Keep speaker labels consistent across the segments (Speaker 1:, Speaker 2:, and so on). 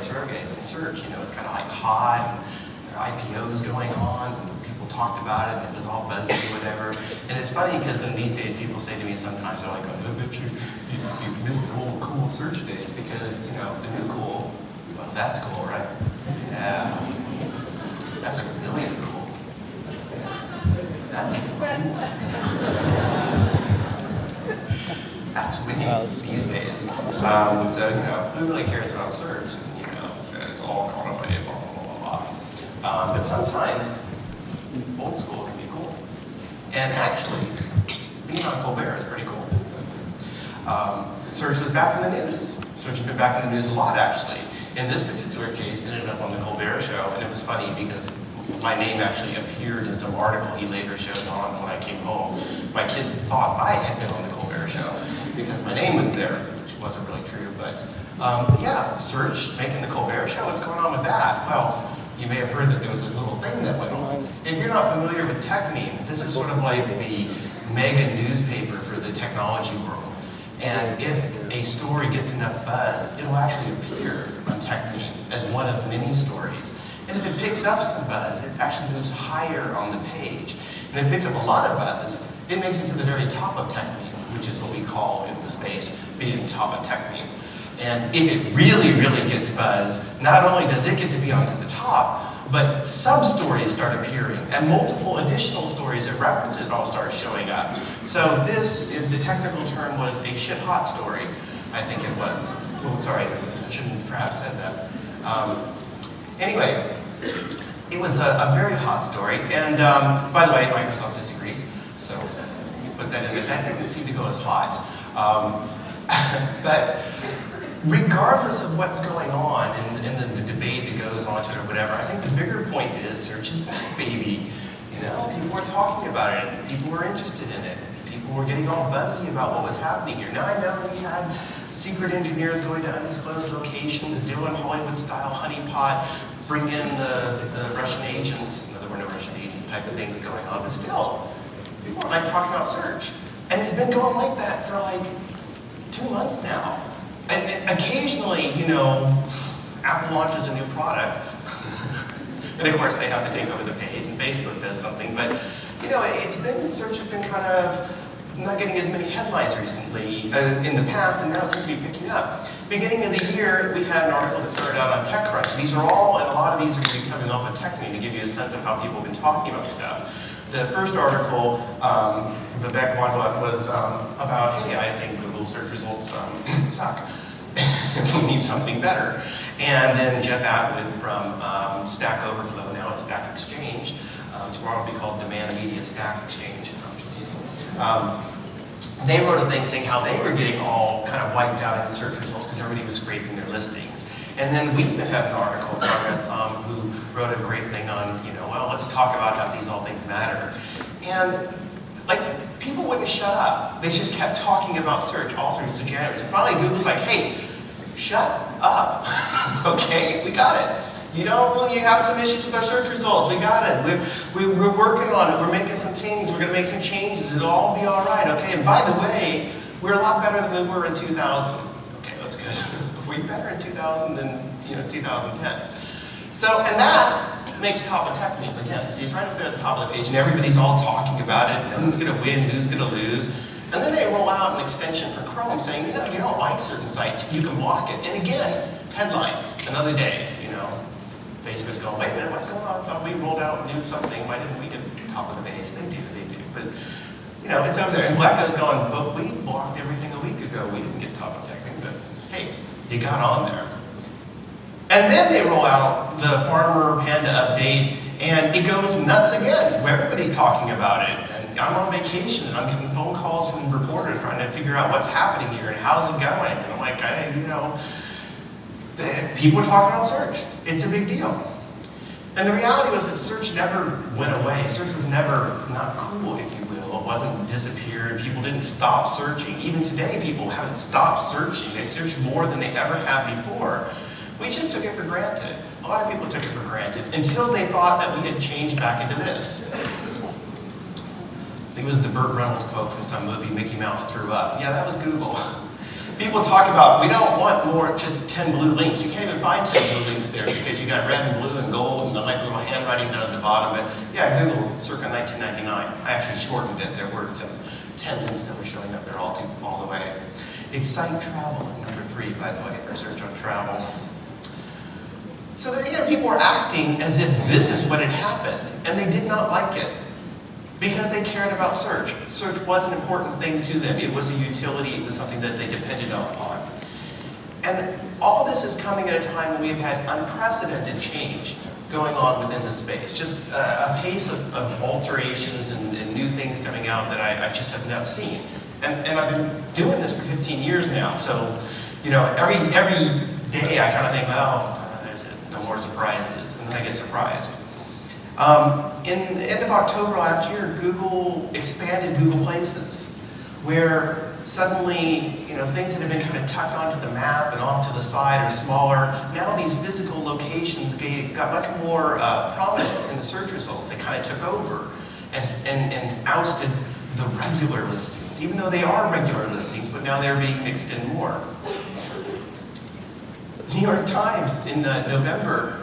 Speaker 1: survey with search. You know, it's kind of like hot, and there are IPOs going on, and people talked about it, and it was all buzzy or whatever. And it's funny because then these days people say to me sometimes, they're like, oh, I bet you missed the old cool search days because, you know, the new cool, well, that's cool, right? Yeah. That's like a million cool. That's even cool. That's winning these days. So, you know, who really cares about search? You know, it's all gone away, blah, blah, blah, blah. But sometimes, old school can be cool. And actually, being on Colbert is pretty cool. Search was back in the news. Search has been back in the news a lot, actually. In this particular case, it ended up on the Colbert Show, and it was funny because my name actually appeared in some article he later showed on when I came home. My kids thought I had been on the Colbert Show because my name was there, which wasn't really true, but yeah, search making the Colbert Show, what's going on with that? Well, you may have heard that there was this little thing that went on. If you're not familiar with TechMeme, this is sort of like the mega newspaper for the technology world. And if a story gets enough buzz, it'll actually appear on TechMeme as one of many stories. And if it picks up some buzz, it actually moves higher on the page. And if it picks up a lot of buzz, it makes it to the very top of TechMeme, which is what we call in the space being top of TechMeme. And if it really, really gets buzz, not only does it get to be onto the top, but sub-stories start appearing, and multiple additional stories that reference it all start showing up. So this, the technical term was a shit-hot story, I think it was. Oh, sorry, I shouldn't perhaps said that. Anyway, it was a very hot story, and by the way, Microsoft disagrees, so you put that in there. That didn't seem to go as hot. But regardless of what's going on in the debate that goes on to it or whatever, I think the bigger point is search is back, baby. You know, people were talking about it, people were interested in it. People were getting all buzzy about what was happening here. Now I know we had secret engineers going to undisclosed locations, doing Hollywood-style honeypot, bring in the Russian agents. No, there were no Russian agents type of things going on, but still, people are like talking about search. And it's been going like that for like 2 months now. And occasionally, you know, Apple launches a new product. And of course, they have to take over the page, and Facebook does something. But, you know, search has been kind of not getting as many headlines recently in the past, and now it seems to be picking up. Beginning of the year, we had an article that started out on TechCrunch. These are all, and a lot of these are going to be coming off of TechMeme to give you a sense of how people have been talking about stuff. The first article, Vivek Wadhwani, was about, hey, I think Google search results suck. We need something better. And then Jeff Atwood from Stack Overflow, now it's Stack Exchange. Tomorrow will be called Demand Media Stack Exchange. I'm just teasing. They wrote a thing saying how they were getting all kind of wiped out in the search results because everybody was scraping their listings. And then we even have an article from Sam who wrote a great thing on, you know, well, let's talk about how these all things matter. And like, people wouldn't shut up. They just kept talking about search all through January. So finally Google's like, hey, shut up. Okay, we got it. You know, you have some issues with our search results. We got it. We're working on it. We're making some things. We're going to make some changes. It'll all be all right. Okay, and by the way, we're a lot better than we were in 2000. Okay, that's good. We're better in 2000 than 2010. So, and that makes top of TechMeme again. See, it's right up there at the top of the page, and everybody's all talking about it. Who's going to win? Who's going to lose? And then they roll out an extension for Chrome saying, you know, you don't like certain sites, you can block it. And again, headlines, another day, you know. Facebook's going, wait a minute, what's going on? I thought we rolled out and knew something. Why didn't we get top of the page? They do. But, you know, it's over there. And Blacko's going, well, we blocked everything a week ago. We didn't get top of TechMeme, but hey, you got on there. And then they roll out the Farmer Panda update, and it goes nuts again. Everybody's talking about it. And I'm on vacation, and I'm getting phone calls from reporters trying to figure out what's happening here and how's it going. And I'm like, you know, people are talking about search. It's a big deal. And the reality was that search never went away. Search was never not cool, if you will. It wasn't disappeared. People didn't stop searching. Even today, people haven't stopped searching. They search more than they ever have before. We just took it for granted. A lot of people took it for granted until they thought that we had changed back into this. I think it was the Burt Reynolds quote from some movie, Mickey Mouse threw up. Yeah, that was Google. People talk about, we don't want more, just 10 blue links. You can't even find 10 blue links there because you got red and blue and gold and the like little handwriting down at the bottom. But yeah, Google, circa 1999. I actually shortened it. There were 10 links that were showing up there all the way. Excite travel, number 3, by the way, for search on travel. So that, people were acting as if this is what had happened, and they did not like it. Because they cared about search. Search was an important thing to them. It was a utility. It was something that they depended upon. And all this is coming at a time when we've had unprecedented change going on within the space. Just a pace of alterations and new things coming out that I just have not seen. And I've been doing this for 15 years now. So, every day I kind of think, well, that's it. No more surprises. And then I get surprised. In the end of October last year, Google expanded Google Places, where suddenly, things that have been kind of tucked onto the map and off to the side or smaller, now these physical locations got much more prominence in the search results. They kind of took over and ousted the regular listings, even though they are regular listings, but now they're being mixed in more. New York Times in November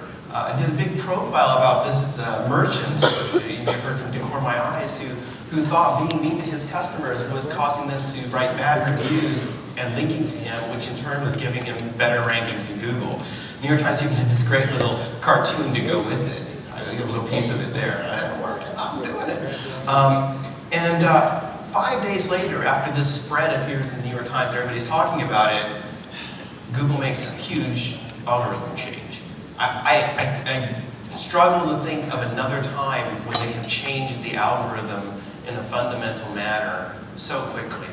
Speaker 1: did a big profile about this merchant, you may have heard from Decor My Eyes, who thought being mean to his customers was causing them to write bad reviews and linking to him, which in turn was giving him better rankings in Google. New York Times even had this great little cartoon to go with it. I got a little piece of it there. I'm working, I'm doing it. 5 days later, after this spread appears in the New York Times, everybody's talking about it, Google makes a huge algorithm change. I struggle to think of another time when they have changed the algorithm in a fundamental manner so quickly.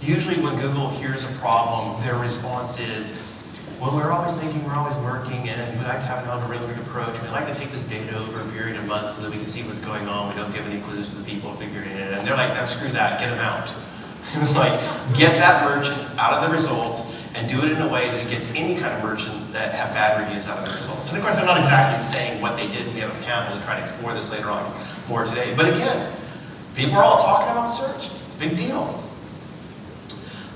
Speaker 1: Usually when Google hears a problem, their response is, well, we're always thinking, we're always working, and we like to have an algorithmic approach. We like to take this data over a period of months so that we can see what's going on. We don't give any clues to the people figuring it. And they're like, no, screw that, get them out. Like, get that merchant out of the results and do it in a way that it gets any kind of merchants that have bad reviews out of the results. And of course, I'm not exactly saying what they did. We have a panel to try to explore this later on more today. But again, people are all talking about search. Big deal.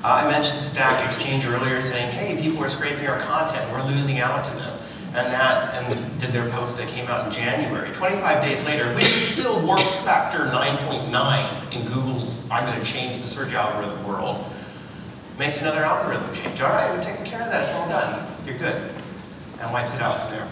Speaker 1: I mentioned Stack Exchange earlier, saying, hey, people are scraping our content. We're losing out to them. And did their post that came out in January. 25 days later, which is still work factor 9.9 in Google's I'm going to change the search algorithm world, makes another algorithm change. All right, we're taking care of that. It's all done. You're good. And wipes it out from there.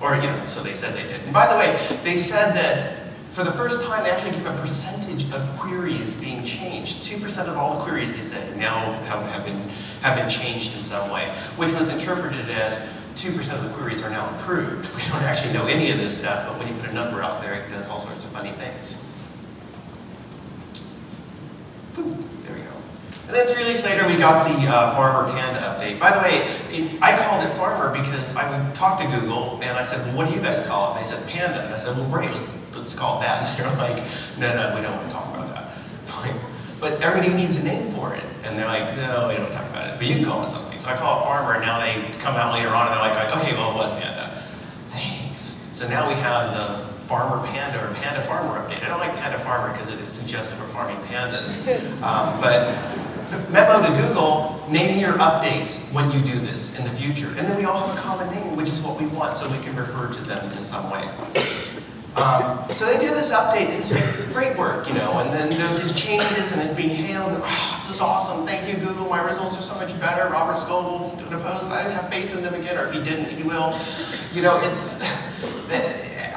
Speaker 1: Or, so they said they did. And by the way, they said that for the first time, they actually give a percentage of queries being changed. 2% of all the queries, they said, now have been changed in some way, which was interpreted as 2% of the queries are now improved. We don't actually know any of this stuff, but when you put a number out there, it does all sorts of funny things. Boom, there we go. And then 3 weeks later, we got the Farmer Panda update. By the way, I called it Farmer because I would talk to Google, and I said, well, what do you guys call it? And they said Panda. And I said, well, great, let's call it that. And they're like, no, we don't want to talk about that. But everybody needs a name for it. And they're like, no, we don't want to talk about it. But you can call it something. So I call it Farmer, and now they come out later on, and they're like, okay, well, it was Panda. Thanks. So now we have the Farmer Panda or Panda Farmer update. I don't like Panda Farmer because it suggests that we're farming pandas. But memo to Google, name your updates when you do this in the future. And then we all have a common name, which is what we want, so we can refer to them in some way. So they do this update, and it's great work, and then there's these changes, and it's being hailed, this is awesome, thank you, Google, my results are so much better. Robert Scoble did a post, I have faith in them again, or if he didn't, he will.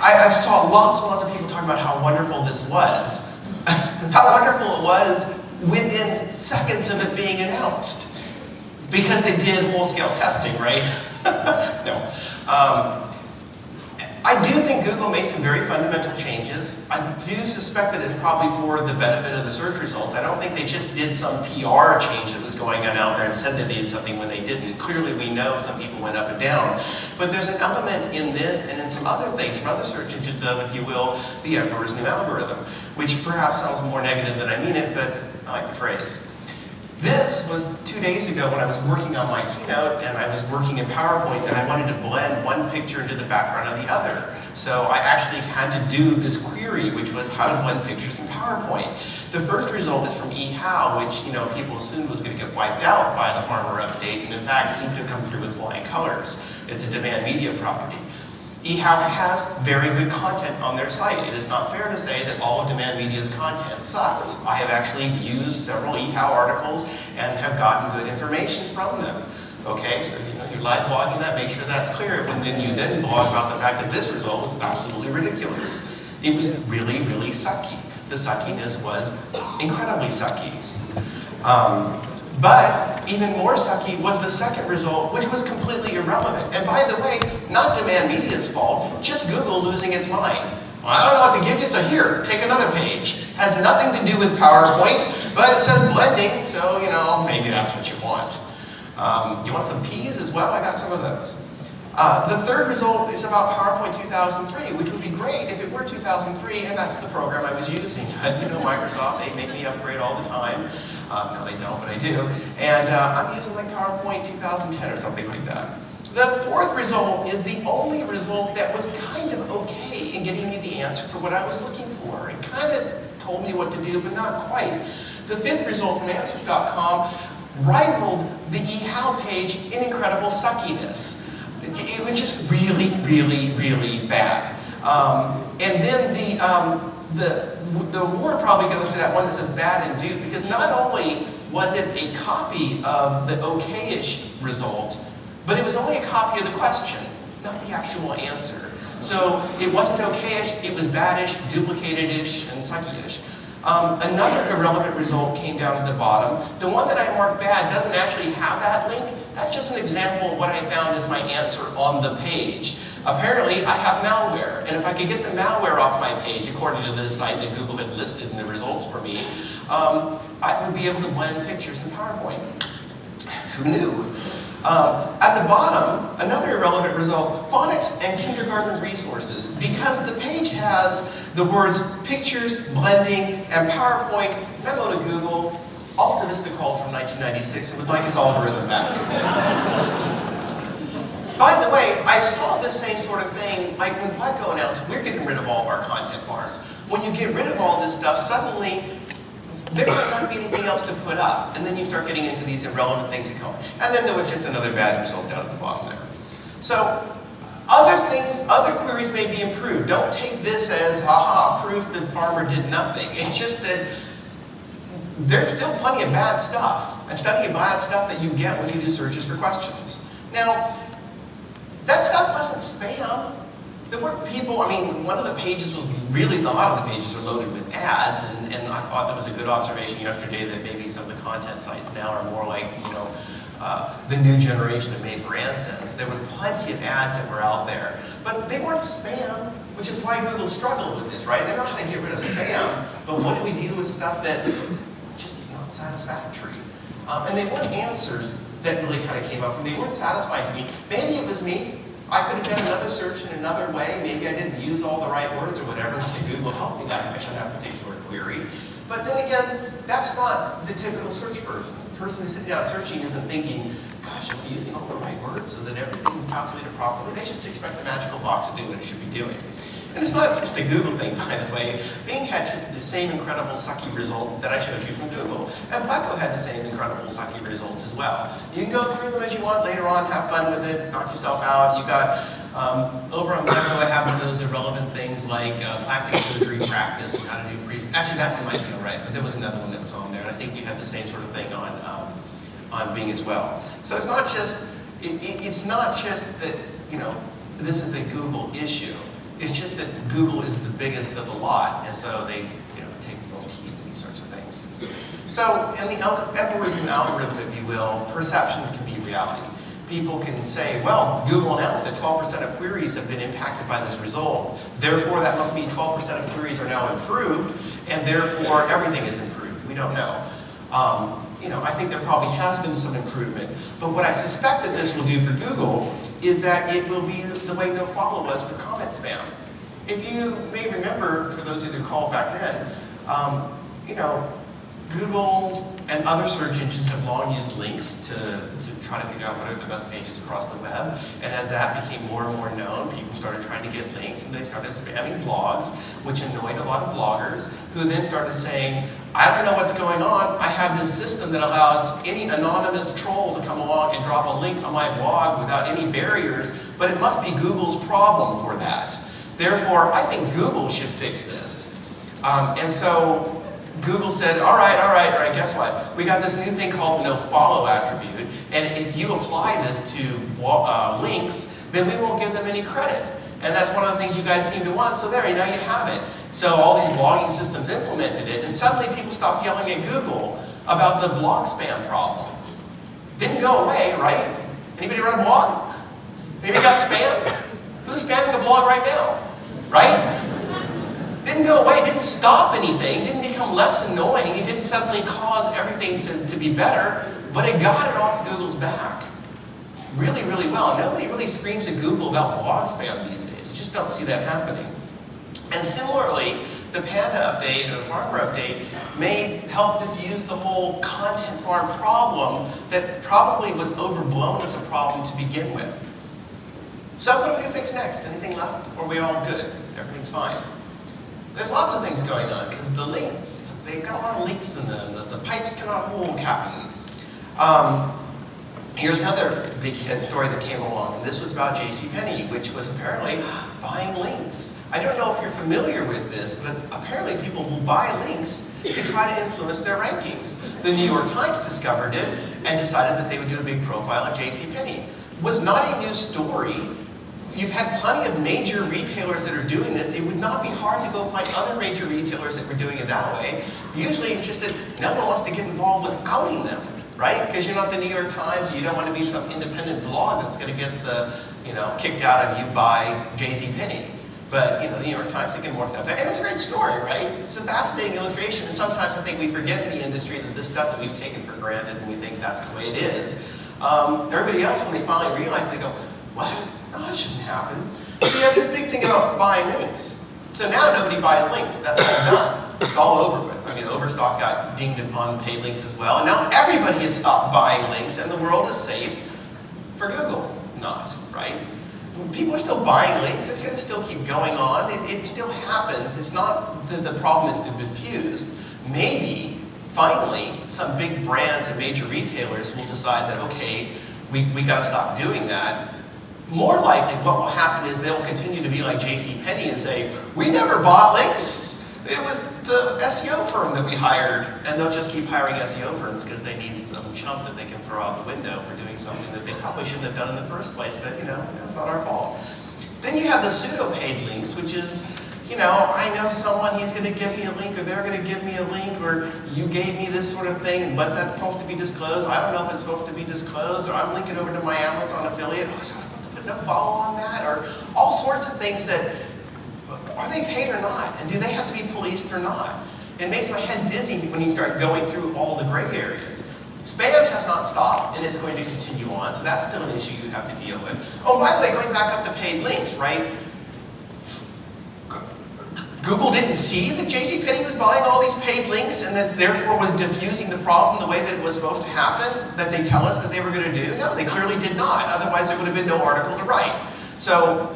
Speaker 1: I saw lots and lots of people talking about how wonderful this was. How wonderful it was within seconds of it being announced. Because they did whole-scale testing, right? No. I do think Google made some very fundamental changes. I do suspect that it's probably for the benefit of the search results. I don't think they just did some PR change that was going on out there and said that they did something when they didn't. Clearly we know some people went up and down. But there's an element in this and in some other things from other search engines of, if you will, the emperor's new algorithm, which perhaps sounds more negative than I mean it, but I like the phrase. This was 2 days ago when I was working on my Keynote, and I was working in PowerPoint, and I wanted to blend one picture into the background of the other. So I actually had to do this query, which was how to blend pictures in PowerPoint. The first result is from eHow, which people assumed was going to get wiped out by the Farmer update, and in fact seemed to come through with flying colors. It's a demand media property. eHow has very good content on their site. It is not fair to say that all of Demand Media's content sucks. I have actually used several eHow articles and have gotten good information from them. Okay, so you're live blogging that, make sure that's clear. And then you then blog about the fact that this result was absolutely ridiculous. It was really, really sucky. The suckiness was incredibly sucky. But even more sucky was the second result, which was completely irrelevant. And by the way, not Demand Media's fault, just Google losing its mind. Well, I don't know what to give you, so here, take another page. Has nothing to do with PowerPoint, but it says blending, so maybe that's what you want. You want some peas as well? I got some of those. The third result is about PowerPoint 2003, which would be great if it were 2003, and that's the program I was using. But Microsoft, they make me upgrade all the time. No, they don't, but I do. And I'm using like PowerPoint 2010 or something like that. The fourth result is the only result that was kind of okay in getting me the answer for what I was looking for. It kind of told me what to do, but not quite. The fifth result from Answers.com rivaled the eHow page in incredible suckiness. It was just really, really, really bad. And then the award probably goes to that one that says bad and dupe, because not only was it a copy of the okay-ish result, but it was only a copy of the question, not the actual answer. So it wasn't okay-ish, it was bad-ish, duplicated-ish, and sucky-ish. Another irrelevant result came down at the bottom. The one that I marked bad doesn't actually have that link. That's just an example of what I found as my answer on the page. Apparently, I have malware, and if I could get the malware off my page, according to this site that Google had listed in the results for me, I would be able to blend pictures in PowerPoint. Who knew? At the bottom, another irrelevant result, phonics and kindergarten resources. Because the page has the words pictures, blending, and PowerPoint, memo to Google, Alta Vista called from 1996 and would like its algorithm back. By the way, I saw this same sort of thing like when Pleco announced we're getting rid of all of our content farms. When you get rid of all this stuff, suddenly there might not be anything else to put up. And then you start getting into these irrelevant things that come. And then there was just another bad result down at the bottom there. So other things, other queries may be improved. Don't take this as, haha, proof that Farmer did nothing. It's just that there's still plenty of bad stuff. And plenty of bad stuff that you get when you do searches for questions. Now, that stuff wasn't spam. There weren't people, one of the pages was really, a lot of the pages are loaded with ads, and I thought that was a good observation yesterday that maybe some of the content sites now are more like, the new generation of Made for AdSense. There were plenty of ads that were out there, but they weren't spam, which is why Google struggled with this, right? They know how to get rid of spam, but what do we do with stuff that's just not satisfactory? And they weren't answers that really kind of came up from them. They weren't satisfying to me. Maybe it was me. I could have done another search in another way. Maybe I didn't use all the right words or whatever. Google helped me that much on that particular query. But then again, that's not the typical search person. The person who's sitting down searching isn't thinking, gosh, am I using all the right words so that everything is calculated properly? They just expect the magical box to do what it should be doing. And it's not just a Google thing, by the way. Bing had just the same incredible sucky results that I showed you from Google. And Pleco had the same incredible sucky results as well. You can go through them as you want later on, have fun with it, knock yourself out. You got, over on Pleco, I have one of those irrelevant things like plastic surgery practice and how to do actually, that one might be all right, but there was another one that was on there. And I think you had the same sort of thing on Bing as well. So it's not just, it's not just that, this is a Google issue. It's just that Google is the biggest of the lot, and so they take no heed in these sorts of things. So in the algorithm, if you will, perception can be reality. People can say, well, Google announced that 12% of queries have been impacted by this result. Therefore, that must mean 12% of queries are now improved, and therefore everything is improved. We don't know. I think there probably has been some improvement. But what I suspect that this will do for Google is that it will be the way NoFollow was for comment spam. If you may remember, for those of you who called back then, Google and other search engines have long used links to try to figure out what are the best pages across the web. And as that became more and more known, people started trying to get links, and they started spamming blogs, which annoyed a lot of bloggers, who then started saying, I don't know what's going on. I have this system that allows any anonymous troll to come along and drop a link on my blog without any barriers, but it must be Google's problem for that. Therefore, I think Google should fix this. And so Google said, all right, guess what? We got this new thing called the nofollow attribute, and if you apply this to links, then we won't give them any credit. And that's one of the things you guys seem to want, so there, now you have it. So all these blogging systems implemented it, and suddenly people stopped yelling at Google about the blog spam problem. Didn't go away, right? Anybody run a blog? Maybe got spammed? Who's spamming a blog right now? Right? Didn't go away, didn't stop anything, didn't become less annoying, it didn't suddenly cause everything to be better, but it got it off Google's back. Really, really well. Nobody really screams at Google about blog spam these days. I just don't see that happening. And similarly, the Panda update or the Farmer update may help diffuse the whole content farm problem that probably was overblown as a problem to begin with. So what are we going to fix next? Anything left? Or are we all good? Everything's fine. There's lots of things going on because the links, they've got a lot of leaks in them. The pipes cannot hold, Captain. Here's another big hit story that came along, and this was about JCPenney, which was apparently buying links. I don't know if you're familiar with this, but apparently people will buy links to try to influence their rankings. The New York Times discovered it and decided that they would do a big profile of JCPenney. It was not a new story. You've had plenty of major retailers that are doing this. It would not be hard to go find other major retailers that were doing it that way. Usually it's just that no one wants to get involved with outing them, right? Because you're not the New York Times, you don't want to be some independent blog that's going to get the, kicked out of you by JCPenney. But, the New York Times, they can work that. And it's a great story, right? It's a fascinating illustration. And sometimes I think we forget in the industry that this stuff that we've taken for granted and we think that's the way it is. Everybody else, when they finally realize, they go, what? No, that shouldn't happen. So you have this big thing about buying links. So now nobody buys links. That's all done. It's all over with. I mean, Overstock got dinged on paid links as well. And now everybody has stopped buying links and the world is safe for Google. Not, right? People are still buying links. It's going to still keep going on. It still happens. It's not that the problem is diffused. Maybe, finally, some big brands and major retailers will decide that, okay, we got to stop doing that. More likely, what will happen is they will continue to be like JCPenney and say, we never bought links. It was the SEO firm that we hired. And they'll just keep hiring SEO firms because they need some chump that they can throw out the window for doing something that they probably shouldn't have done in the first place. But, it's not our fault. Then you have the pseudo-paid links, which is, I know someone, he's going to give me a link, or they're going to give me a link, or you gave me this sort of thing, and was that supposed to be disclosed? I don't know if it's supposed to be disclosed, or I'm linking over to my Amazon affiliate. Oh, so I'm supposed to put no follow on that, or all sorts of things that, are they paid or not? And do they have to be policed or not? It makes my head dizzy when you start going through all the gray areas. Spam has not stopped, and it's going to continue on, so that's still an issue you have to deal with. Oh, by the way, going back up to paid links, right? Google didn't see that JCPenney was buying all these paid links and that therefore was diffusing the problem the way that it was supposed to happen, that they tell us that they were going to do? No, they clearly did not. Otherwise, there would have been no article to write. So,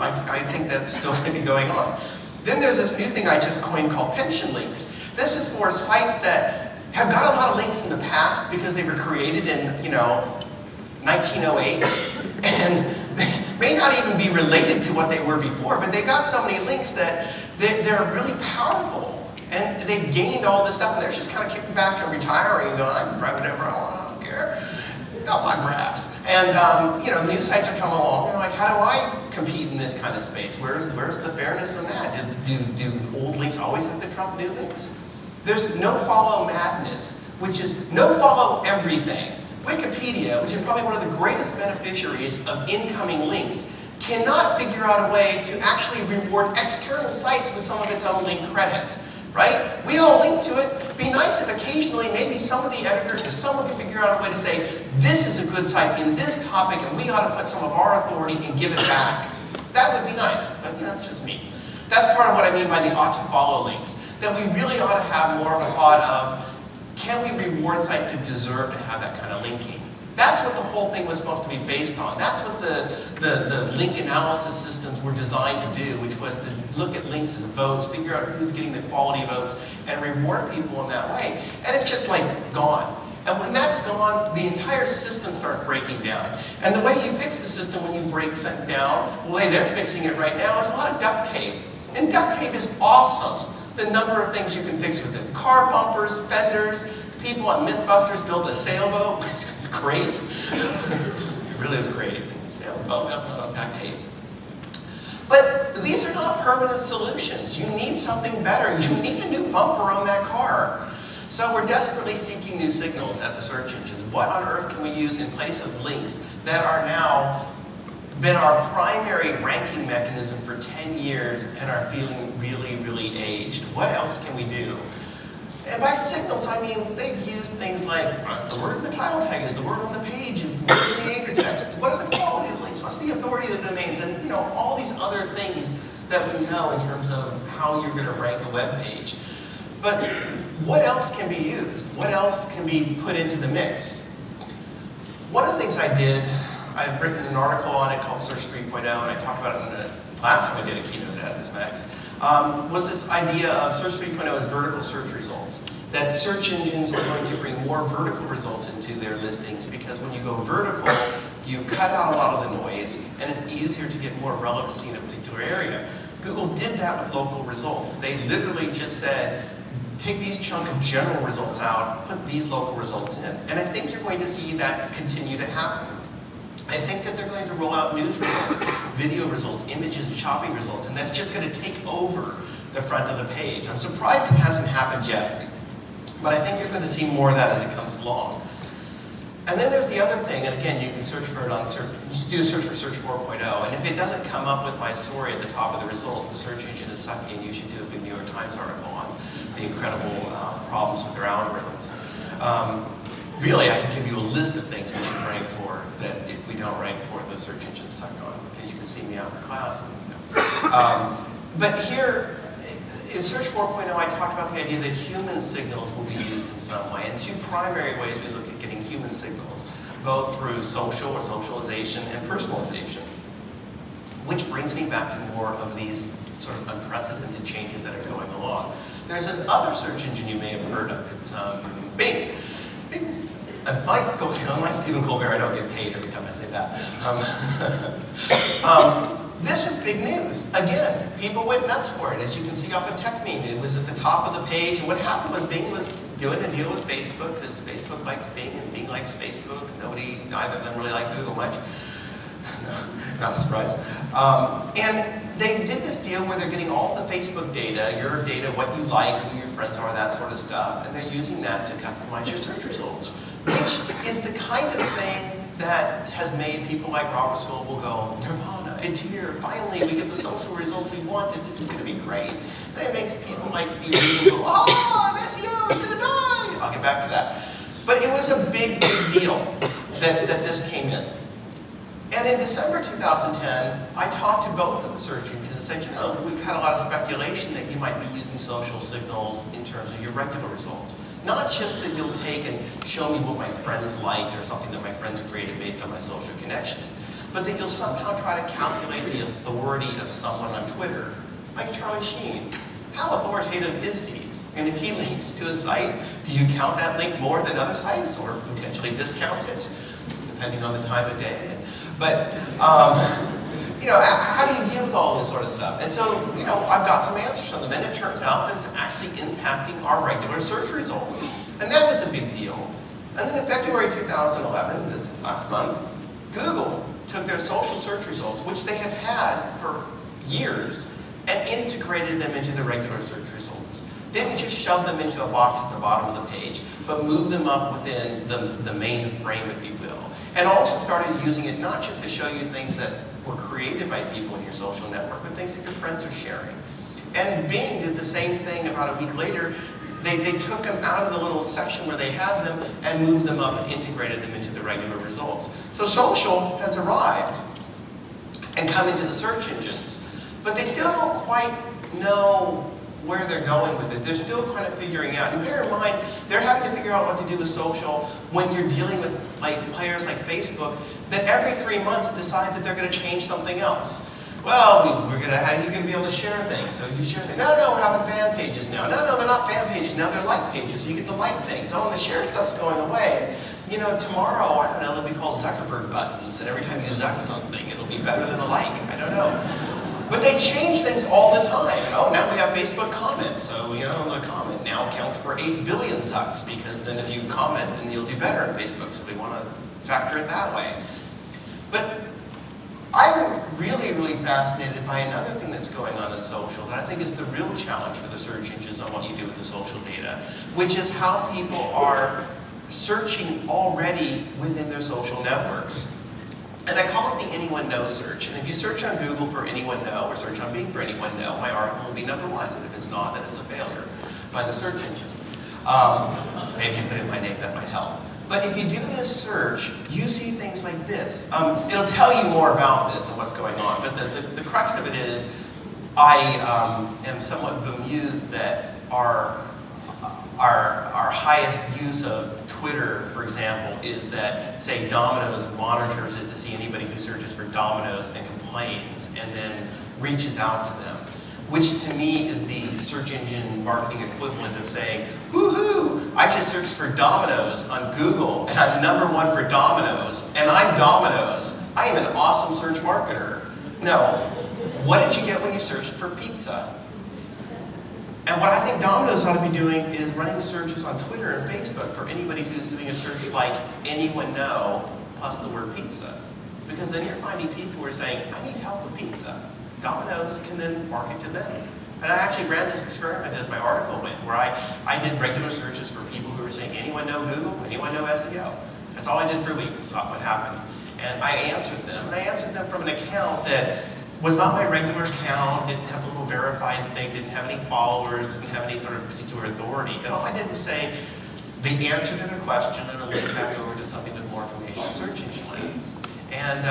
Speaker 1: I think that's still going to be going on. Then there's this new thing I just coined called pension links. This is for sites that have got a lot of links in the past because they were created in, 1908. And they may not even be related to what they were before, but they've got so many links that they're really powerful. And they've gained all this stuff, and they're just kind of kicking back and retiring and going, I can write whatever I want, I don't care. Not my grass. And, new sites are coming along, and like, how do I compete in this kind of space? Where's the fairness in that? Do old links always have to trump new links? There's no-follow madness, which is no-follow everything. Wikipedia, which is probably one of the greatest beneficiaries of incoming links, cannot figure out a way to actually reward external sites with some of its own link credit, right? We all link to it. It'd be nice if occasionally maybe some of the editors or someone could figure out a way to say, this is a good site in this topic and we ought to put some of our authority and give it back. That would be nice, but it's just me. That's part of what I mean by the ought to follow links. That we really ought to have more of a thought of, can we reward sites that deserve to have that kind of linking? That's what the whole thing was supposed to be based on. That's what the link analysis systems were designed to do, which was to look at links as votes, figure out who's getting the quality votes, and reward people in that way. And it's just like gone. And when that's gone, the entire system starts breaking down. And the way you fix the system when you break something down, the way they're fixing it right now, is a lot of duct tape. And duct tape is awesome. The number of things you can fix with it. Car bumpers, fenders, people on Mythbusters built a sailboat, which was great. It really was great. Sailboat, no, duct tape. But these are not permanent solutions. You need something better. You need a new bumper on that car. So we're desperately seeking new signals at the search engines. What on earth can we use in place of links that are now been our primary ranking mechanism for 10 years and are feeling really, really aged? What else can we do? And by signals, I mean they've used things like the word in the title tag is the word on the page, is the word in the anchor text. What are the quality of the links? What's the authority of the domains? And all these other things that we know in terms of how you're going to rank a web page. But what else can be used? What else can be put into the mix? One of the things I did, I've written an article on it called Search 3.0, and I talked about it in the last time I did a keynote at SMX, was this idea of Search 3.0 as vertical search results. That search engines are going to bring more vertical results into their listings, because when you go vertical, you cut out a lot of the noise, and it's easier to get more relevancy in a particular area. Google did that with local results. They literally just said, take these chunk of general results out, put these local results in. And I think you're going to see that continue to happen. I think that they're going to roll out news results, video results, images and shopping results, and that's just going to take over the front of the page. I'm surprised it hasn't happened yet, but I think you're going to see more of that as it comes along. And then there's the other thing, and again, you can search for it on search, you can do a search for Search 4.0, and if it doesn't come up with my story at the top of the results, the search engine is sucky, and you should do a big New York Times article on the incredible problems with their algorithms. Really, I could give you a list of things we should rank for that if we don't rank for, the search engines suck on. And you can see me after class. But here, in Search 4.0, I talked about the idea that human signals will be used in some way. And two primary ways we look at getting human signals, both through social or socialization and personalization. Which brings me back to more of these sort of unprecedented changes that are going along. There's this other search engine you may have heard of. It's Bing. Bing. Unlike Stephen Colbert, I don't get paid every time I say that. This was big news. Again, people went nuts for it. As you can see off of TechMeme, it was at the top of the page. And what happened was Bing was doing a deal with Facebook, because Facebook likes Bing and Bing likes Facebook. Neither of them really like Google much. No, not a surprise. And they did this deal where they're getting all the Facebook data, your data, what you like, who your friends are, that sort of stuff, and they're using that to customize your search results, which is the kind of thing that has made people like Robert Scoble go, Nirvana, it's here, finally we get the social results we wanted, this is going to be great. And it makes people like Steve Reed go, SEO is going to die. I'll get back to that. But it was a big, big deal that this came in. And in December 2010, I talked to both of the search engines and said, we've had a lot of speculation that you might be using social signals in terms of your regular results. Not just that you'll take and show me what my friends liked or something that my friends created based on my social connections, but that you'll somehow try to calculate the authority of someone on Twitter, like Charlie Sheen. How authoritative is he? And if he links to a site, do you count that link more than other sites or potentially discount it, depending on the time of day? But, how do you deal with all this sort of stuff? And so, I've got some answers from them, and it turns out that it's actually impacting our regular search results. And that was a big deal. And then in February 2011, this last month, Google took their social search results, which they had had for years, and integrated them into the regular search results. Didn't just shove them into a box at the bottom of the page, but moved them up within the main frame, if you will. And also started using it not just to show you things that were created by people in your social network, but things that your friends are sharing. And Bing did the same thing about a week later. They took them out of the little section where they had them and moved them up and integrated them into the regular results. So social has arrived and come into the search engines, but they still don't quite know where they're going with it. They're still kind of figuring out. And bear in mind, they're having to figure out what to do with social when you're dealing with players like Facebook that every 3 months decide that they're going to change something else. Well, you're going to be able to share things. So you share things. No, we're having fan pages now. No, they're not fan pages. Now they're like pages. So you get to like things. Oh, and the share stuff's going away. You know, tomorrow, I don't know, they'll be called Zuckerberg buttons. And every time you zuck something, it'll be better than a like. I don't know. But they change things all the time. Oh, now we have Facebook comments. So, you know, the comment now counts for 8 billion zucks, because then if you comment, then you'll do better on Facebook. So we want to factor it that way. But I'm really, really fascinated by another thing that's going on in social that I think is the real challenge for the search engines on what you do with the social data, which is how people are searching already within their social networks. And I call it the anyone know search. And if you search on Google for anyone know, or search on Bing for anyone know, my article will be #1. And if it's not, then it's a failure by the search engine. Maybe you put in my name, that might help. But if you do this search, you see things like this. It'll tell you more about this and what's going on. But the crux of it is, I am somewhat bemused that our highest use of Twitter, for example, is that, say, Domino's monitors it to see anybody who searches for Domino's and complains, and then reaches out to them. Which to me is the search engine marketing equivalent of saying, woohoo, I just searched for Domino's on Google, and I'm #1 for Domino's, and I'm Domino's. I am an awesome search marketer. No, what did you get when you searched for pizza? And what I think Domino's ought to be doing is running searches on Twitter and Facebook for anybody who's doing a search like anyone know plus the word pizza. Because then you're finding people who are saying, I need help with pizza. Domino's can then market to them. And I actually ran this experiment as my article went, where I did regular searches for people who were saying, anyone know Google? Anyone know SEO? That's all I did for a week, saw what happened. And I answered them, and I answered them from an account that was not my regular account, didn't have the little verified thing, didn't have any followers, didn't have any sort of particular authority. And all I did was say the answer to their question and a link back over to something with more information on search engine link. And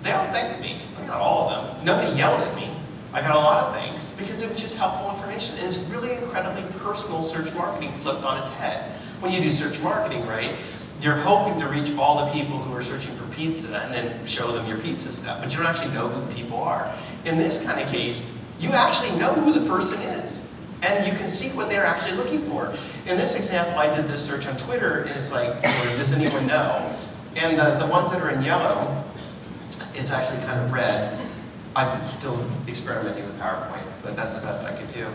Speaker 1: they all thanked me. I mean, not all of them. Nobody yelled at me. I got a lot of thanks because it was just helpful information. And it's really incredibly personal search marketing flipped on its head. When you do search marketing, right, you're hoping to reach all the people who are searching for pizza and then show them your pizza stuff, but you don't actually know who the people are. In this kind of case, you actually know who the person is, and you can see what they're actually looking for. In this example, I did this search on Twitter, and it's like, does anyone know? And the ones that are in yellow, it's actually kind of red. I'm still experimenting with PowerPoint, but that's the best I could do.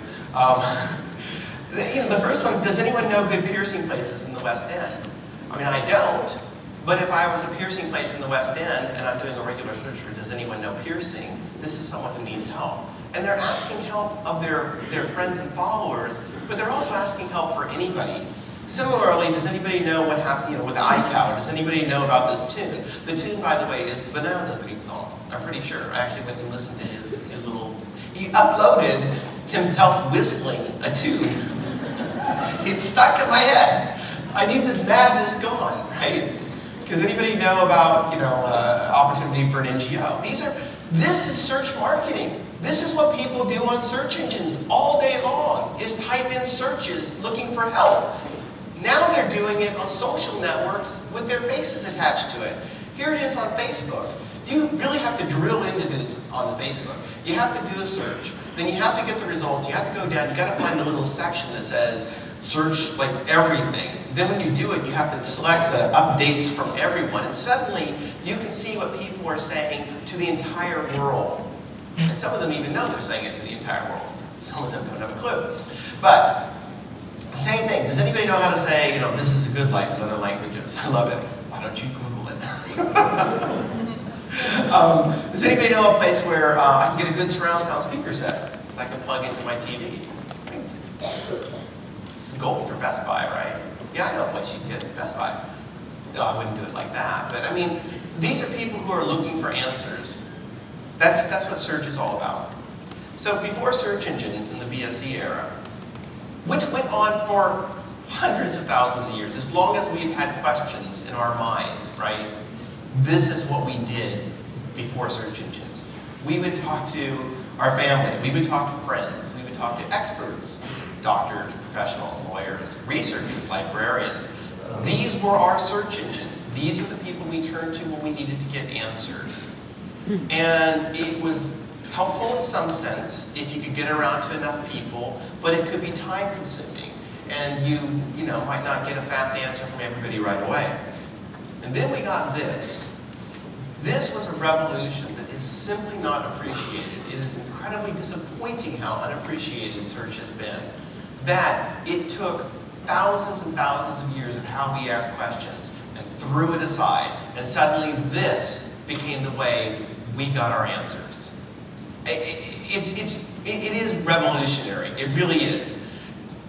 Speaker 1: The first one, does anyone know good piercing places in the West End? I mean, I don't, but if I was a piercing place in the West End and I'm doing a regular search for does anyone know piercing, this is someone who needs help. And they're asking help of their friends and followers, but they're also asking help for anybody. Similarly, does anybody know what happened with the iCow? Does anybody know about this tune? The tune, by the way, is the Bonanza theme song. I'm pretty sure. I actually went and listened to his little... He uploaded himself whistling a tune. It's stuck in my head. I need this madness gone, right? Does anybody know about, opportunity for an NGO? This is search marketing. This is what people do on search engines all day long, is type in searches looking for help. Now they're doing it on social networks with their faces attached to it. Here it is on Facebook. You really have to drill into this on the Facebook. You have to do a search. Then you have to get the results. You have to go down. You got to find the little section that says search like everything. Then when you do it, you have to select the updates from everyone. And suddenly, you can see what people are saying to the entire world. And some of them even know they're saying it to the entire world. Some of them don't have a clue. But same thing. Does anybody know how to say, this is a good life in other languages? I love it. Why don't you Google it? Does anybody know a place where I can get a good surround sound speaker set that I can plug into my TV? It's gold for Best Buy, right? Yeah, I know a place you can get at Best Buy. No, I wouldn't do it like that. But I mean, these are people who are looking for answers. That's what search is all about. So before search engines in the BSE era, which went on for hundreds of thousands of years, as long as we've had questions in our minds, right? This is what we did before search engines. We would talk to our family, we would talk to friends, we would talk talk to experts, doctors, professionals, lawyers, researchers, librarians. These were our search engines. These are the people we turned to when we needed to get answers. And it was helpful in some sense if you could get around to enough people, but it could be time consuming. And you might not get a fast answer from everybody right away. And then we got this. This was a revolution that is simply not appreciated. It is incredibly disappointing how unappreciated search has been. That it took thousands and thousands of years of how we ask questions and threw it aside. And suddenly this became the way we got our answers. It is revolutionary. It really is.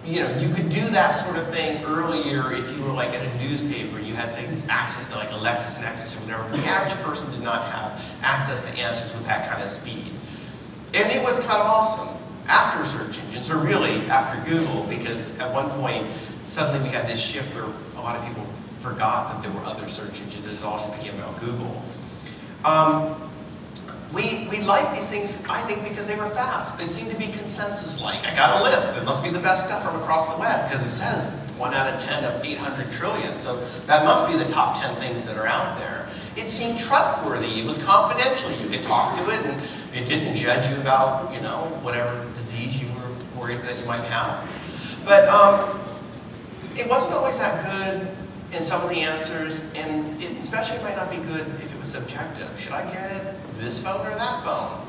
Speaker 1: You could do that sort of thing earlier if you were like at a newspaper. You had things access to like a LexisNexis or whatever. But the average person did not have access to answers with that kind of speed. And it was kind of awesome after search engines, or really after Google, because at one point suddenly we had this shift where a lot of people forgot that there were other search engines. It also became about Google. We like these things, I think, because they were fast. They seem to be consensus-like. I got a list. It must be the best stuff from across the web, because it says 1 out of 10 of 800 trillion. So that must be the top 10 things that are out there. It seemed trustworthy. It was confidential. You could talk to it, and it didn't judge you about, whatever disease you were worried that you might have. But it wasn't always that good in some of the answers, and it especially might not be good if it was subjective. Should I get this phone or that phone?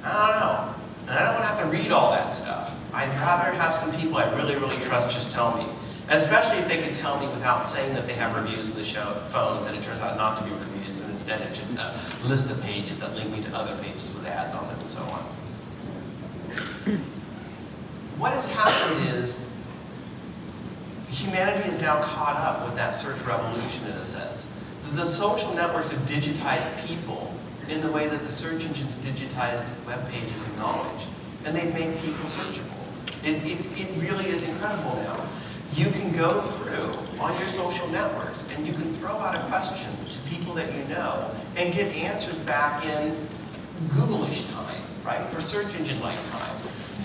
Speaker 1: I don't know. And I don't want to have to read all that stuff. I'd rather have some people I really, really trust just tell me. And especially if they can tell me without saying that they have reviews of the phones, and it turns out not to be reviews, and instead it's just a list of pages that link me to other pages with ads on them and so on. What has happened is humanity is now caught up with that search revolution in a sense. The social networks have digitized people in the way that the search engines digitized web pages and knowledge. And they've made people searchable. It really is incredible now. You can go through on your social networks and you can throw out a question to people that you know and get answers back in Google-ish time, right? For search engine-like time.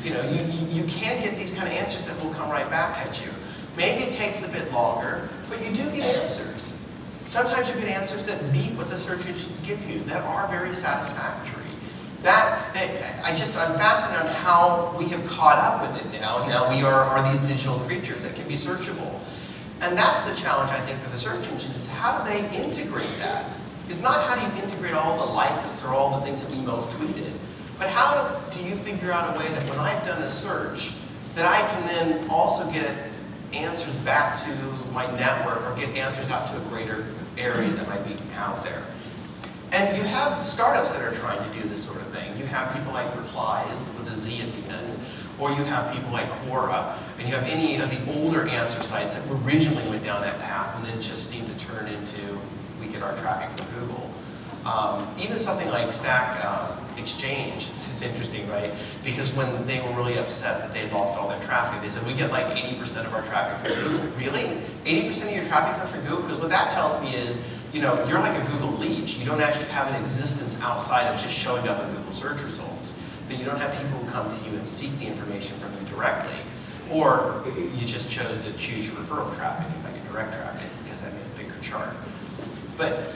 Speaker 1: You can get these kind of answers that will come right back at you. Maybe it takes a bit longer, but you do get answers. Sometimes you get answers that beat what the search engines give you, that are very satisfactory. I'm fascinated on how we have caught up with it now. Now we are these digital creatures that can be searchable. And that's the challenge, I think, for the search engines, is how do they integrate that? It's not how do you integrate all the likes or all the things that we most tweeted, but how do you figure out a way that when I've done a search, that I can then also get answers back to my network or get answers out to a greater area that might be out there. And you have startups that are trying to do this sort of thing. You have people like Replies with a Z at the end, or you have people like Quora, and you have any of the older answer sites that originally went down that path and then just seemed to turn into, we get our traffic from Google. Even something like Stack Exchange, it's interesting, right? Because when they were really upset that they lost all their traffic, they said, we get like 80% of our traffic from Google. Really? 80% of your traffic comes from Google? Because what that tells me is, you're like a Google leech. You don't actually have an existence outside of just showing up in Google search results. That you don't have people who come to you and seek the information from you directly. Or you just chose to choose your referral traffic and not your direct traffic because that made a bigger chart. But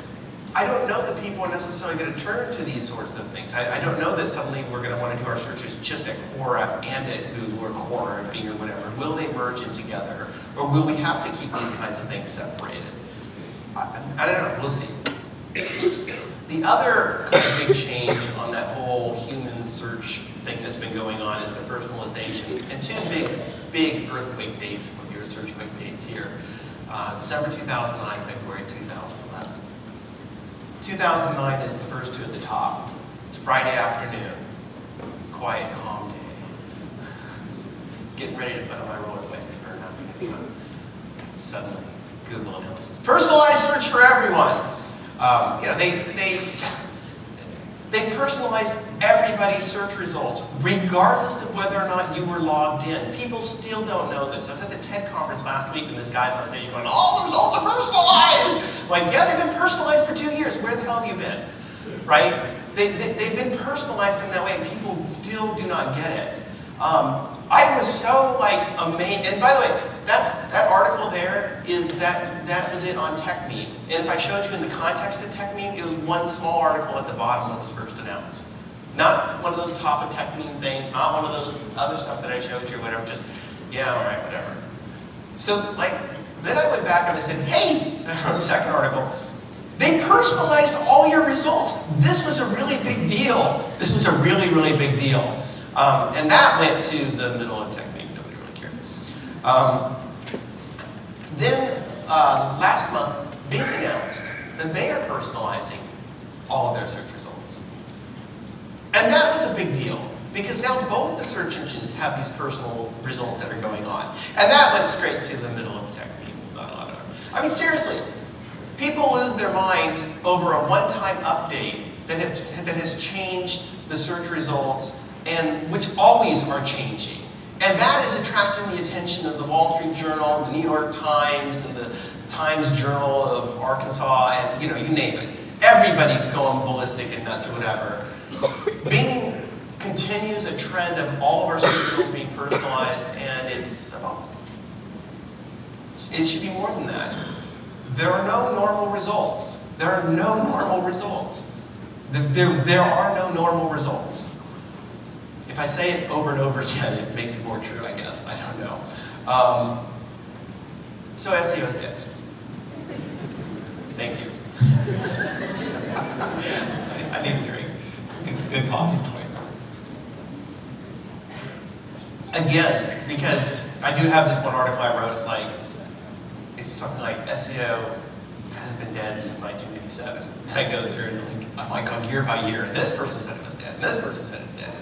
Speaker 1: I don't know that people are necessarily going to turn to these sorts of things. I don't know that suddenly we're going to want to do our searches just at Quora and at Google or Quora and Bing or whatever. Will they merge in together? Or will we have to keep these kinds of things separated? I don't know. We'll see. The other kind of big change on that whole human search thing that's been going on is the personalization. And two big earthquake dates, from your Searchquake dates here. December 2009, February 2011. 2009 is the first two at the top. It's Friday afternoon. Quiet, calm day. Getting ready to put on my rollerblades for an afternoon. Suddenly, Google announces personalized search for everyone. They personalized everybody's search results, regardless of whether or not you were logged in. People still don't know this. I was at the TED conference last week, and this guy's on stage going, all the results are personalized! I'm like, yeah, they've been personalized for 2 years. Where the hell have you been? Right? They've been personalized in that way, and people still do not get it. I was so like amazed, and by the way, that article there that was it on TechMeme. And if I showed you in the context of TechMeme, it was one small article at the bottom when it was first announced. Not one of those top of TechMeme things, not one of those other stuff that I showed you or whatever, just, yeah, all right, whatever. So like, then I went back and I said, hey, I wrote a second article, they personalized all your results. This was a really big deal. This was a really, really big deal. And that went to the middle of TechMeme, nobody really cared. Then last month, Bing announced that they are personalizing all of their search results. And that was a big deal, because now both the search engines have these personal results that are going on. And that went straight to the middle of TechMeme. I mean, seriously, people lose their minds over a one-time update that has changed the search results, and which always are changing. And that is attracting the attention of the Wall Street Journal, the New York Times, and the Times Journal of Arkansas, and you name it. Everybody's going ballistic and nuts or whatever. Bing continues a trend of all of our search results being personalized, and it should be more than that. There are no normal results. There are no normal results. There are no normal results. If I say it over and over again, it makes it more true, I guess. I don't know. So SEO is dead. Thank you. I need a drink. It's a good pausing point. Again, because I do have this one article I wrote, it's something like SEO has been dead since 1987. And I go through and I'm like on year by year, and this person said it was dead, and this person said it's dead.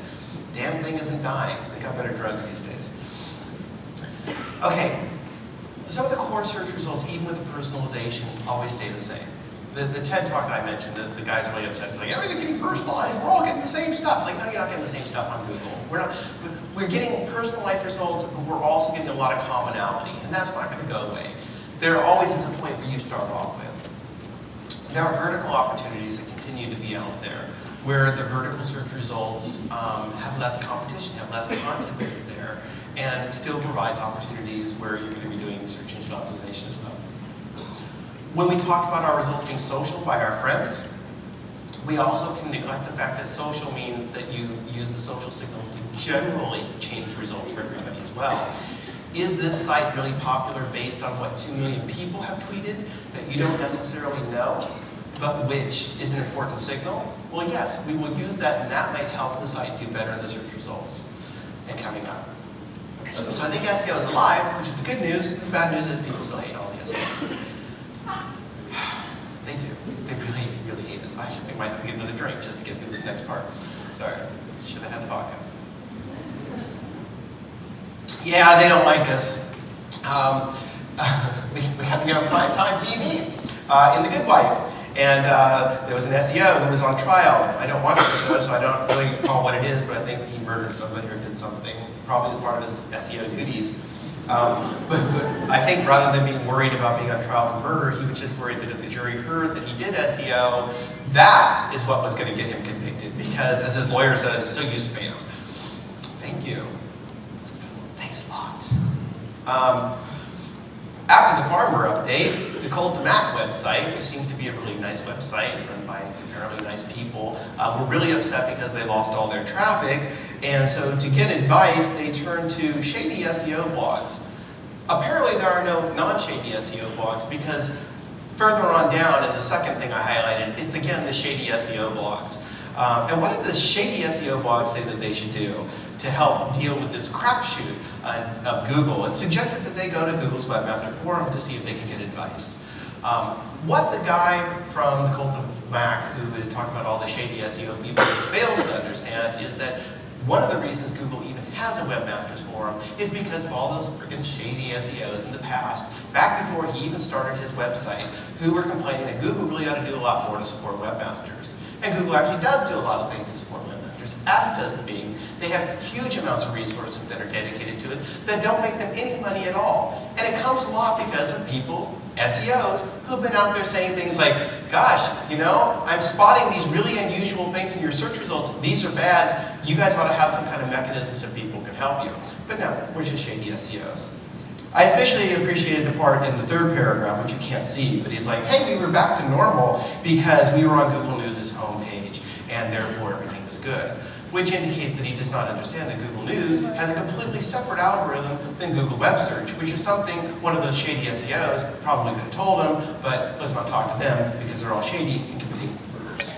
Speaker 1: Damn thing isn't dying. They got better drugs these days. Okay, some of the core search results, even with the personalization, always stay the same. The TED Talk that I mentioned, the guy's really upset. It's like, everything's getting personalized. We're all getting the same stuff. It's like, no, you're not getting the same stuff on Google. We're getting personalized results, but we're also getting a lot of commonality, and that's not going to go away. There always is a point where you start off with. There are vertical opportunities that continue to be out there, where the vertical search results have less competition, have less content that's there, and still provides opportunities where you're going to be doing search engine optimization as well. When we talk about our results being social by our friends, we also can neglect the fact that social means that you use the social signal to generally change results for everybody as well. Is this site really popular based on what 2 million people have tweeted that you don't necessarily know, but which is an important signal? Well, yes, we will use that, and that might help the site do better in the search results and coming up. So I think SEO is alive, which is the good news. The bad news is people still hate all the SEOs. They do. They really, really hate us. I just think I might have to get another drink just to get through this next part. Sorry, should have had vodka. Yeah, they don't like us. We have to be on primetime TV in The Good Wife. And there was an SEO who was on trial. I don't watch the show, so I don't really recall what it is, but I think he murdered somebody or did something, probably as part of his SEO duties. But I think rather than being worried about being on trial for murder, he was just worried that if the jury heard that he did SEO, that is what was going to get him convicted, because as his lawyer says, so you spam. Thank you. Thanks a lot. After the farmer update, the Cold to Mac website, which seems to be a really nice website run by apparently nice people, were really upset because they lost all their traffic. And so to get advice, they turned to shady SEO blogs. Apparently there are no non-shady SEO blogs, because further on down in the second thing I highlighted is again the shady SEO blogs. And what did the shady SEO blogs say that they should do to help deal with this crapshoot of Google? It suggested that they go to Google's Webmaster Forum to see if they can get advice. What the guy from the Cult of Mac, who is talking about all the shady SEO people, fails to understand is that one of the reasons Google even has a Webmasters Forum is because of all those freaking shady SEOs in the past, back before he even started his website, who were complaining that Google really ought to do a lot more to support webmasters. And Google actually does do a lot of things to support webmasters, as does Bing. They have huge amounts of resources that are dedicated to it that don't make them any money at all. And it comes a lot because of people, SEOs, who've been out there saying things like, gosh, I'm spotting these really unusual things in your search results. These are bad. You guys ought to have some kind of mechanism so people can help you. But no, we're just shady SEOs. I especially appreciated the part in the third paragraph, which you can't see, but he's like, hey, we were back to normal because we were on Google News' homepage, and therefore everything was good. Which indicates that he does not understand that Google News has a completely separate algorithm than Google Web Search, which is something one of those shady SEOs probably could have told him, but let's not talk to them because they're all shady and committing murders.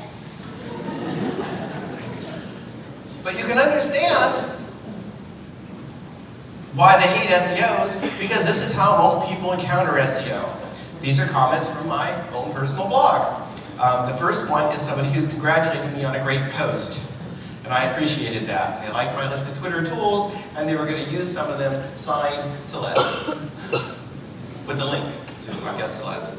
Speaker 1: But you can understand why they hate SEOs, because this is how most people encounter SEO. These are comments from my own personal blog. The first one is somebody who's congratulating me on a great post. And I appreciated that. They liked my list of Twitter tools, and they were going to use some of them signed celebs with a link to, I guess, celebs.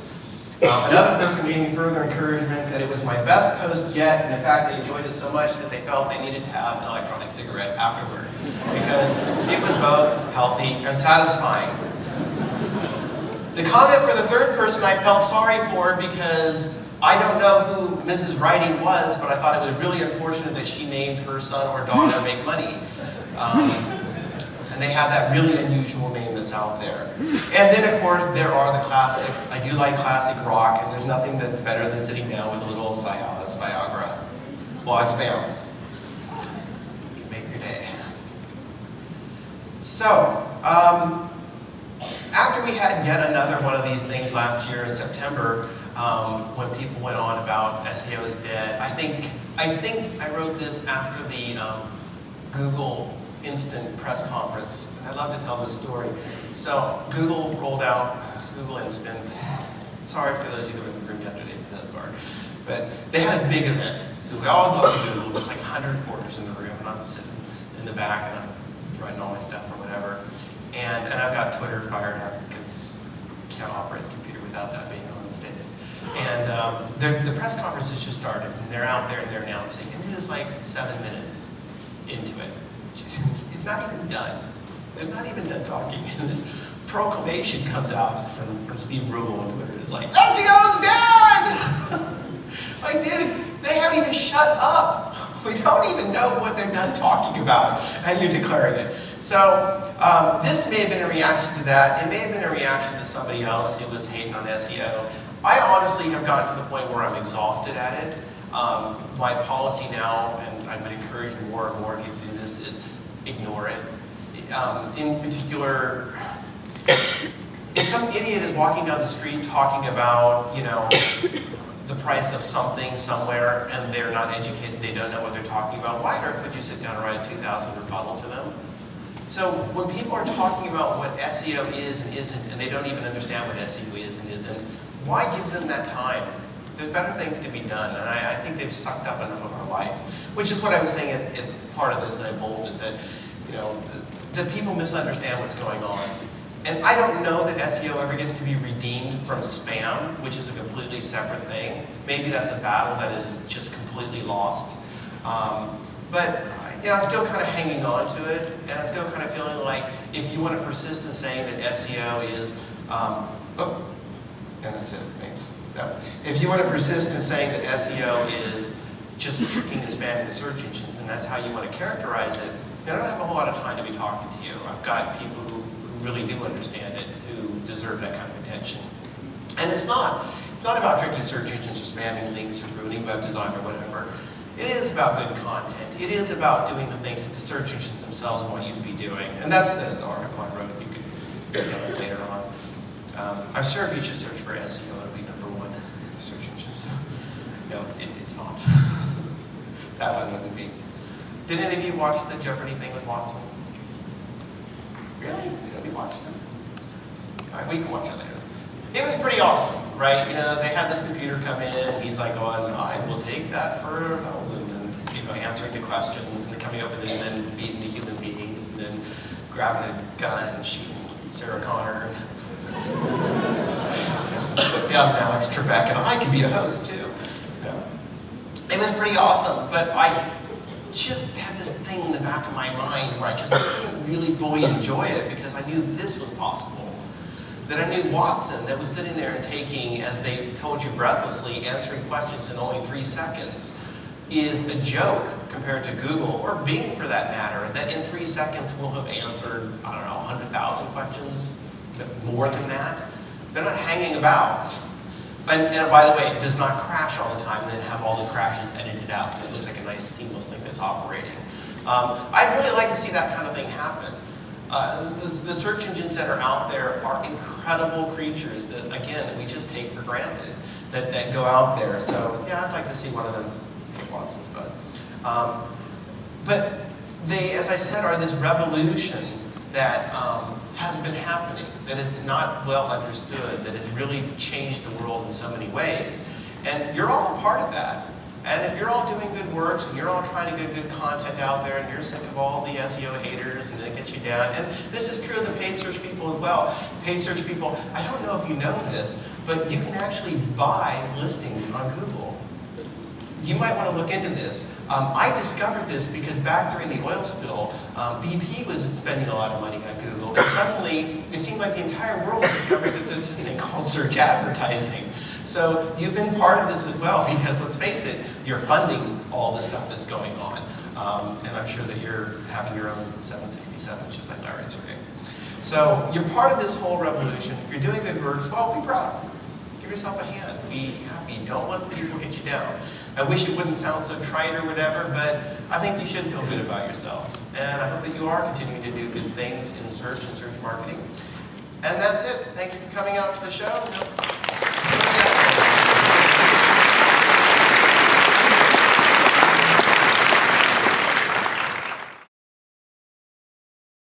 Speaker 1: Another person gave me further encouragement that it was my best post yet, and in fact, they enjoyed it so much that they felt they needed to have an electronic cigarette afterward, because it was both healthy and satisfying. The comment for the third person I felt sorry for, because I don't know who Mrs. Writing was, but I thought it was really unfortunate that she named her son or daughter Make Money. And they have that really unusual name that's out there. And then, of course, there are the classics. I do like classic rock, and there's nothing that's better than sitting down with a little Cialis, Viagra. Blog spam. You can make your day. So, after we had yet another one of these things last year in September, when people went on about SEO is dead, I think I wrote this after the Google Instant press conference. I'd love to tell this story. So Google rolled out Google Instant. Sorry for those of you that were in the room yesterday for this part. But they had a big event. So we all go to Google. There's like 100 reporters in the room, and I'm sitting in the back, and I'm writing all my stuff or whatever. And I've got Twitter fired up because I can't operate the computer without that being on these days. And the press conference has just started, and they're out there and they're announcing, and it is like 7 minutes into it. It's not even done. They're not even done talking. And this proclamation comes out from Steve Rubel on Twitter. It's like, SEO's dead! Like, dude, they haven't even shut up. We don't even know what they're done talking about, and you're declaring it. So this may have been a reaction to that. It may have been a reaction to somebody else who was hating on SEO. I honestly have gotten to the point where I'm exhausted at it. My policy now, and I would encourage more and more people to do this, is ignore it. In particular, if some idiot is walking down the street talking about, you know, the price of something somewhere, and they're not educated, they don't know what they're talking about, why on earth would you sit down and write a 2,000 rebuttal to them? So when people are talking about what SEO is and isn't, and they don't even understand what SEO is and isn't, why give them that time? There's better things to be done, and I think they've sucked up enough of our life. Which is what I was saying at part of this that I bolded, that, you know, the people misunderstand what's going on. And I don't know that SEO ever gets to be redeemed from spam, which is a completely separate thing. Maybe that's a battle that is just completely lost. But you know, I'm still kind of hanging on to it, and I'm still kind of feeling like if you want to persist in saying that SEO is, and that's it, thanks. No. If you want to persist in saying that SEO is just tricking and spamming the search engines, and that's how you want to characterize it, then I don't have a whole lot of time to be talking to you. I've got people who really do understand it, who deserve that kind of attention. And it's not about tricking search engines or spamming links or ruining web design or whatever. It is about good content. It is about doing the things that the search engines themselves want you to be doing. And that's the article I wrote. You could get that later on. I'm sure if you just search for SEO, it'll be #1 search engines. No, it's not. That one wouldn't be. Did any of you watch the Jeopardy thing with Watson? Really? Did we watch it? All right, we can watch it later. It was pretty awesome, right? You know, they had this computer come in, and he's like going, I will take that for 1,000, and, you know, answering the questions, and then coming up with it, and then beating the human beings, and then grabbing a gun and shooting Sarah Connor. Put down Alex Trebek, and I can be a host too. Yeah. It was pretty awesome, but I just had this thing in the back of my mind where I just couldn't really fully enjoy it because I knew this was possible. That I knew Watson that was sitting there and taking, as they told you breathlessly, answering questions in only 3 seconds. is a joke compared to Google, or Bing for that matter, that in 3 seconds will have answered, I don't know, 100,000 questions, more than that. They're not hanging about. And by the way, it does not crash all the time and then have all the crashes edited out, so it looks like a nice seamless thing that's operating. I'd really like to see that kind of thing happen. The search engines that are out there are incredible creatures that, again, we just take for granted, that go out there. So yeah, I'd like to see one of them kick Watson's butt. But they, as I said, are this revolution that has been happening, that is not well understood, that has really changed the world in so many ways. And you're all a part of that. And if you're all doing good works and you're all trying to get good content out there and you're sick of all the SEO haters and it gets you down, and this is true of the paid search people as well. Paid search people, I don't know if you know this, but you can actually buy listings on Google. You might want to look into this. I discovered this because back during the oil spill, BP was spending a lot of money on Google, and suddenly it seemed like the entire world discovered that there's this thing called search advertising. So you've been part of this as well, because let's face it, you're funding all the stuff that's going on. And I'm sure that you're having your own 767, just like Larry's, okay? So you're part of this whole revolution. If you're doing good works, well, be proud. Give yourself a hand. Be happy. Don't let the people get you down. I wish it wouldn't sound so trite or whatever, but I think you should feel good about yourselves. And I hope that you are continuing to do good things in search and search marketing. And that's it. Thank you for coming out to the show.